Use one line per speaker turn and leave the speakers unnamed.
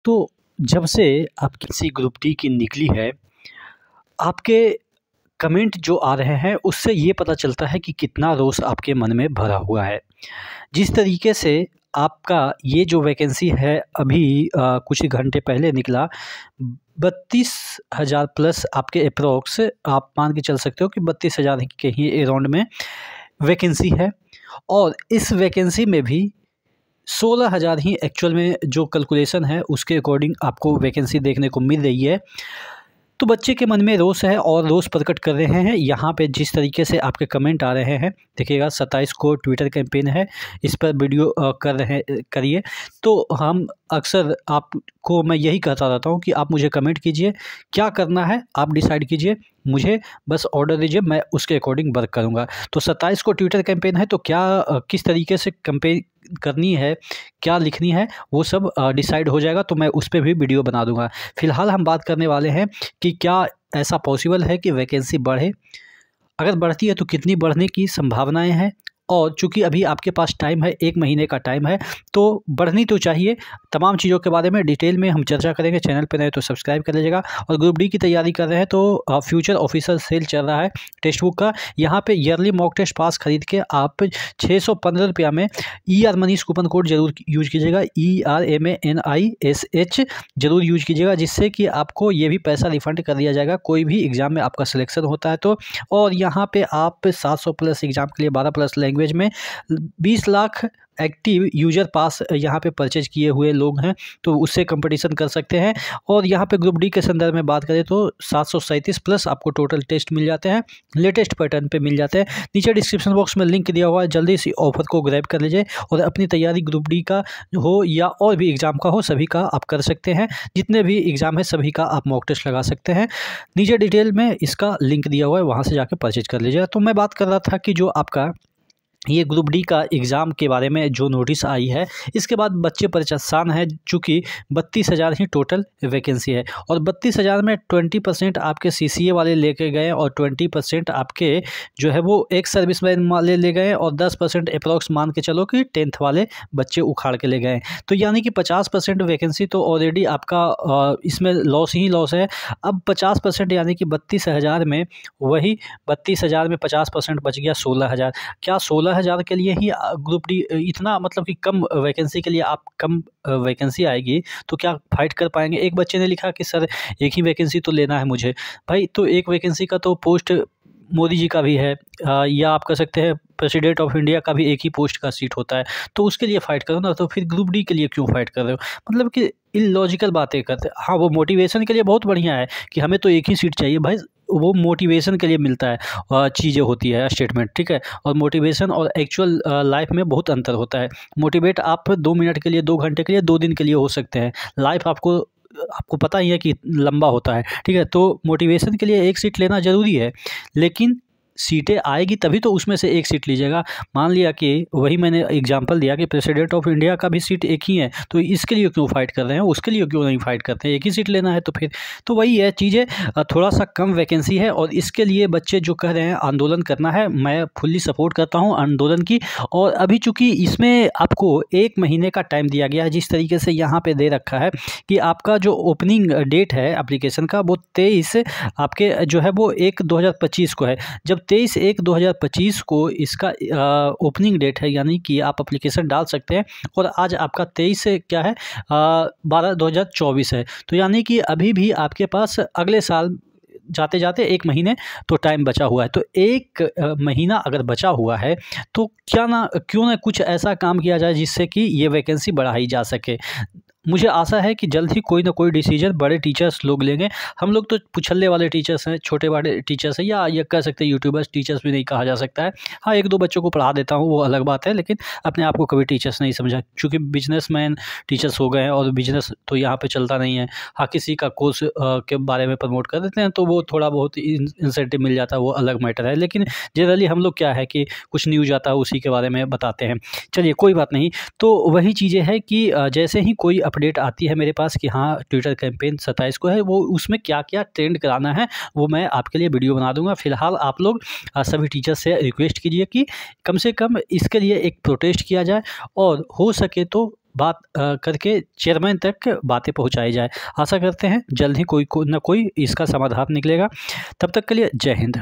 तो जब से आपकी सी ग्रुप डी की निकली है, आपके कमेंट जो आ रहे हैं उससे ये पता चलता है कि कितना रोष आपके मन में भरा हुआ है। जिस तरीके से आपका ये जो वैकेंसी है अभी कुछ घंटे पहले निकला, 32,000 प्लस आपके अप्रॉक्स आप मान के चल सकते हो कि 32,000 के ही अराउंड में वैकेंसी है। और इस वैकेंसी में भी 16,000 ही एक्चुअल में जो कैलकुलेशन है उसके अकॉर्डिंग आपको वैकेंसी देखने को मिल रही है। तो बच्चे के मन में रोष है और रोष प्रकट कर रहे हैं। यहाँ पे जिस तरीके से आपके कमेंट आ रहे हैं, देखिएगा 27 को ट्विटर कैंपेन है, इस पर वीडियो करिए। तो हम अक्सर आपको मैं यही कहता रहता हूँ कि आप मुझे कमेंट कीजिए, क्या करना है आप डिसाइड कीजिए, मुझे बस ऑर्डर दीजिए, मैं उसके अकॉर्डिंग वर्क करूँगा। तो 27 को ट्विटर कैंपेन है, तो क्या किस तरीके से कैंपेन करनी है, क्या लिखनी है, वो सब डिसाइड हो जाएगा, तो मैं उस पर भी वीडियो बना दूंगा। फिलहाल हम बात करने वाले हैं कि क्या ऐसा पॉसिबल है कि वैकेंसी बढ़े, अगर बढ़ती है तो कितनी बढ़ने की संभावनाएं हैं। और चूंकि अभी आपके पास टाइम है, 1 महीने का टाइम है, तो बढ़नी तो चाहिए। तमाम चीज़ों के बारे में डिटेल में हम चर्चा करेंगे। चैनल पर नए तो सब्सक्राइब कर लीजिएगा। और ग्रुप डी की तैयारी कर रहे हैं तो फ्यूचर ऑफिसर सेल चल रहा है टेक्स्ट बुक का। यहाँ पे ईयरली मॉक टेस्ट पास खरीद के आप 615 रुपया में ER मनीष कूपन कोड जरूर यूज कीजिएगा, ERMANISH जरूर यूज कीजिएगा, जिससे कि आपको ये भी पैसा रिफंड कर दिया जाएगा कोई भी एग्ज़ाम में आपका सिलेक्शन होता है तो। और यहाँ पे आप 700 प्लस एग्ज़ाम के लिए 12 प्लस लैंग्वेज में 20 लाख एक्टिव यूजर पास यहाँ पे परचेज किए हुए लोग हैं, तो उससे कंपटीशन कर सकते हैं। और यहाँ पे ग्रुप डी के संदर्भ में बात करें तो 737 प्लस आपको टोटल टेस्ट मिल जाते हैं, लेटेस्ट पैटर्न पे मिल जाते हैं। नीचे डिस्क्रिप्शन बॉक्स में लिंक दिया हुआ है, जल्दी से ऑफर को ग्रैब कर लीजिए और अपनी तैयारी ग्रुप डी का हो या और भी एग्ज़ाम का हो, सभी का आप कर सकते हैं। जितने भी एग्ज़ाम है सभी का आप मॉक टेस्ट लगा सकते हैं। नीचे डिटेल में इसका लिंक दिया हुआ है, वहाँ से जाकर परचेज कर लीजिएगा। तो मैं बात कर रहा था कि जो आपका ये ग्रुप डी का एग्ज़ाम के बारे में जो नोटिस आई है, इसके बाद बच्चे परेशान हैं, चूँकि 32,000 ही टोटल वैकेंसी है। और 32,000 में 20% आपके CCA वाले लेके गए और 20% आपके जो है वो एक सर्विसमैन वाले ले गए और 10% अप्रॉक्स मान के चलो कि 10th वाले बच्चे उखाड़ के ले गए। तो यानी कि 50% वैकेंसी तो ऑलरेडी आपका इसमें लॉस ही लॉस है। अब 50% यानी कि 32,000 में वही 32,000 में 50% बच गया 16,000। क्या 16,000 के लिए ही ग्रुप डी इतना मतलब कि कम वैकेंसी के लिए आप कम वैकेंसी आएगी तो क्या फाइट कर पाएंगे? एक बच्चे ने लिखा कि सर एक ही वैकेंसी तो लेना है मुझे। भाई तो एक वैकेंसी का तो पोस्ट मोदी जी का भी है, या आप कह सकते हैं प्रेसिडेंट ऑफ इंडिया का भी एक ही पोस्ट का सीट होता है, तो उसके लिए फ़ाइट करो ना। तो फिर ग्रुप डी के लिए क्यों फ़ाइट कर रहे हो? मतलब कि इलॉजिकल बातें करते हैं। हाँ, वो मोटिवेशन के लिए बहुत बढ़िया है कि हमें तो एक ही सीट चाहिए भाई, वो मोटिवेशन के लिए मिलता है, चीज़ें होती है स्टेटमेंट, ठीक है। और मोटिवेशन और एक्चुअल लाइफ में बहुत अंतर होता है। मोटिवेट आप 2 मिनट के लिए, 2 घंटे के लिए, 2 दिन के लिए हो सकते हैं। लाइफ आपको पता ही है कि लंबा होता है, ठीक है। तो मोटिवेशन के लिए एक सीट लेना ज़रूरी है, लेकिन सीटें आएगी तभी तो उसमें से एक सीट लीजिएगा। मान लिया कि वही मैंने एग्जांपल दिया कि प्रेसिडेंट ऑफ इंडिया का भी सीट एक ही है, तो इसके लिए क्यों फाइट कर रहे हैं, उसके लिए क्यों नहीं फाइट करते हैं? एक ही सीट लेना है तो फिर तो वही है चीज़ें, थोड़ा सा कम वैकेंसी है और इसके लिए बच्चे जो कह रहे हैं आंदोलन करना है, मैं फुल्ली सपोर्ट करता हूँ आंदोलन की। और अभी चूँकि इसमें आपको 1 महीने का टाइम दिया गया है, जिस तरीके से यहाँ पर दे रखा है कि आपका जो ओपनिंग डेट है एप्लीकेशन का वो 23 आपके जो है वो 1/2025 को है। जब 23/1/2025 को इसका ओपनिंग डेट है, यानी कि आप एप्लीकेशन डाल सकते हैं। और आज आपका 23 क्या है, 12/2024 है। तो यानी कि अभी भी आपके पास अगले साल जाते जाते 1 महीने तो टाइम बचा हुआ है। तो 1 महीना अगर बचा हुआ है तो क्यों ना कुछ ऐसा काम किया जाए जिससे कि ये वैकेंसी बढ़ाई जा सके। मुझे आशा है कि जल्द ही कोई ना कोई डिसीजन बड़े टीचर्स लोग लेंगे। हम लोग तो पुछल्ले वाले टीचर्स हैं, छोटे बड़े टीचर्स हैं, या ये कह सकते हैं यूट्यूबर्स, टीचर्स भी नहीं कहा जा सकता है। हाँ, 1-2 बच्चों को पढ़ा देता हूँ वो अलग बात है, लेकिन अपने आप को कभी टीचर्स नहीं समझा, क्योंकि बिजनेसमैन टीचर्स हो गए हैं और बिजनेस तो यहाँ पे चलता नहीं है। हाँ, किसी का कोर्स के बारे में प्रमोट कर देते हैं तो वो थोड़ा बहुत इंसेंटिव मिल जाता है, वो अलग मैटर है। लेकिन जनरली हम लोग क्या है कि कुछ न्यूज़ आता है उसी के बारे में बताते हैं। चलिए कोई बात नहीं। तो वही चीज़ें हैं कि जैसे ही कोई अपडेट आती है मेरे पास कि हाँ ट्विटर कैंपेन 27 को है, वो उसमें क्या क्या ट्रेंड कराना है वो मैं आपके लिए वीडियो बना दूंगा। फिलहाल आप लोग सभी टीचर्स से रिक्वेस्ट कीजिए कि कम से कम इसके लिए एक प्रोटेस्ट किया जाए और हो सके तो बात करके चेयरमैन तक बातें पहुंचाई जाए। आशा करते हैं जल्द ही कोई ना कोई इसका समाधान निकलेगा। तब तक के लिए जय हिंद।